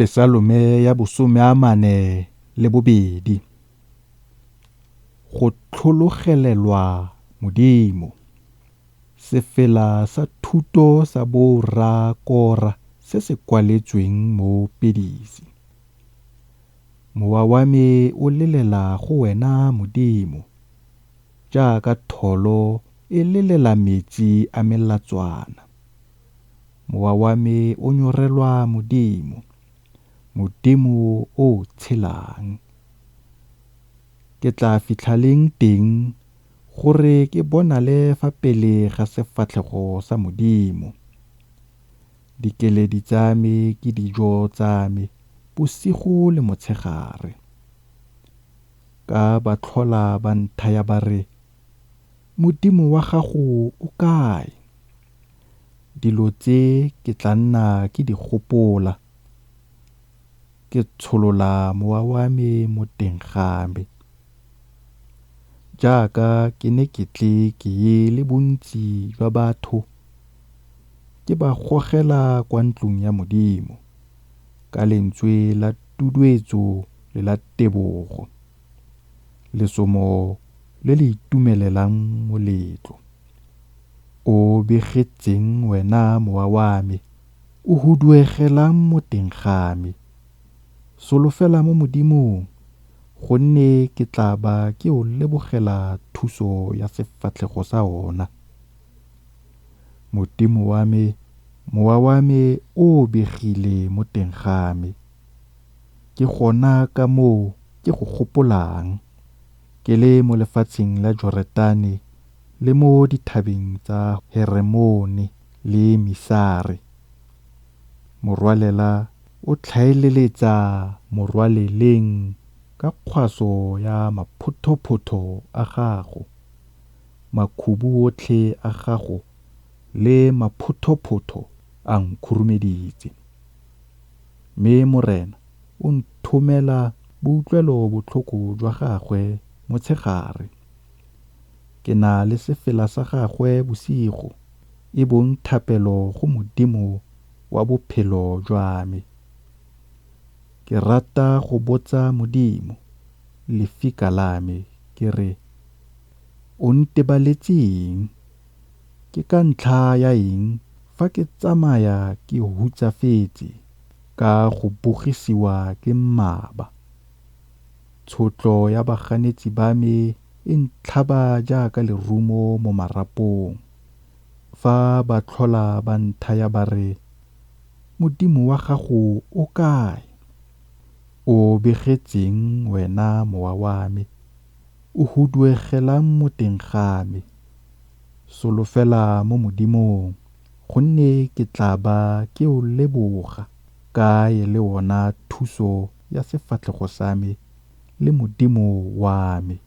Pesalome ya 42. Go tlhologelelwa Modimo. Sefela sa thuto sa borra Kora se se kwaletsweng mo Pedisi. Mowa wa me o lelela go wena Modimo, jaaka tholo e lelela metsi a melatswana. Mowa wa me o nyorelwa Modimo, Modimo o tshelang. Ke tla fitlha leng teng gore ke bonale fa pele ga sefatlhego sa Modimo. Dikeledi tsa me ke dijo tsa me bosigo le motshegare. Ka ba tlhola ba nthaya ba re, Modimo wa gago o kae? Dilo tse ke tla nna ke di gopola. Ke tsholola mowa wa me mo teng ga me. Jaaka ke ne ke tle ke ye le bontsi jwa batho, ke ba gogela kwa ntlong ya Modimo ka lentswe la tuduetso le la tebogo, lesomo le le itumelelang moletlo. O begetseng wena mowa wa me, o huduegelang mo teng ga me. Solofela mo Modimong, gonne ke tla ba ke o lebogela thuso ya sefatlhego sa ona. Modimo wa me, mowa wa me o begile mo teng ga me. Ke gona ka moo ke go gopolang, ke le mo lefatsheng la Joretane le mo dithabeng tsa Heremone le Misare. Morwalela o tlhaeleletsa morwaleleng ka kgwaso ya maphothophoto a gago. Makhubu otlhe a gago le maphothophoto a nkhurumeditse. Mme Morena o nthomela boutlwelo botlhoko jwa gagwe motshegare. Ke na le sefela sa gagwe bosigo, e bong thapelo go Modimo wa bophelo jwa me. Ke rata go botsa Modimo lefika la me ke re, o ntebaletseng? Ke ka ntlha ya eng fa ke tsamaya ke hutsafetse ka go bogisiwa ke mmaba? Tshotlo ya baganetsi ba me e ntlhaba jaaka lerumo mo marapong. Fa ba tlhola ba nthaya ba re, Modimo wa gago o kae? O begetseng wena mowa wa me, o huduegelang mo teng ga me. Solofela mo Modimong, gonne ke tla ba ke o leboga ka e le wona thuso ya sefatlhego sa me le Modimo wa me.